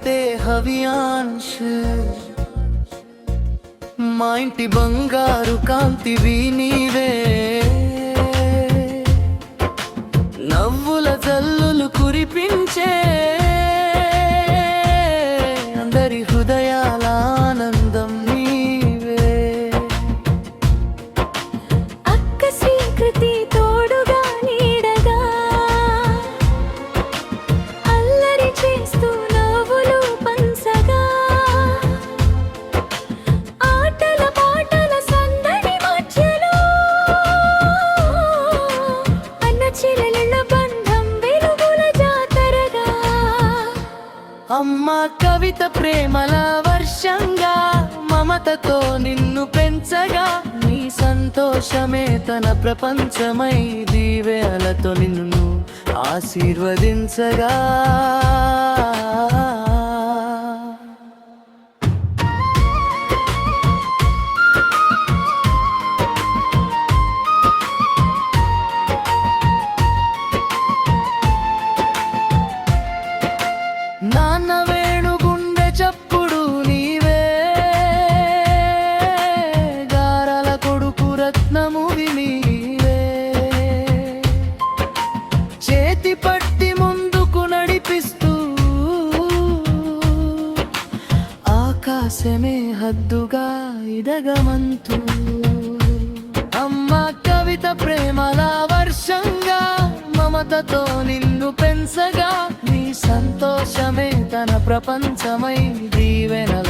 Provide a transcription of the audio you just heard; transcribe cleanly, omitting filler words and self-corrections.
భవితే హవియాంశ్ మా ఇంటి బంగారు కాంతివి నీవే నవ్వుల జల్లులు కురిపించే అందరి హృదయాల ఆనందం నీవే అక్క శ్రీకృతి తోడుగా నీడగా అల్లరి చేస్తూ నవ్వులు పంచగా ఆటల పాటల సందడి మధ్యలో అన్న చెల్లెళ్ళ బంధం వెలుగుల జాతరగా అమ్మ కవిత ప్రేమల వర్షంగా మమతతో నిన్ను పెంచగా నీ సంతోషమే తన ప్రపంచమై దీవెనలతో నిన్ను ఆశీర్వదించగా నాన్న వేణు గుండె చప్పుడు నీవే గారాల కొడుకు రత్నమువి నీవే చేతి పట్టి ముందుకు నడిపిస్తూ ఆకాశమే హద్దుగా ఇదగమంతూ అమ్మ కవిత ప్రేమల వర్షంగా మమతతో నిన్ను పెంచగా నీ సంతోషమే తన ప్రపంచమై దీవెనల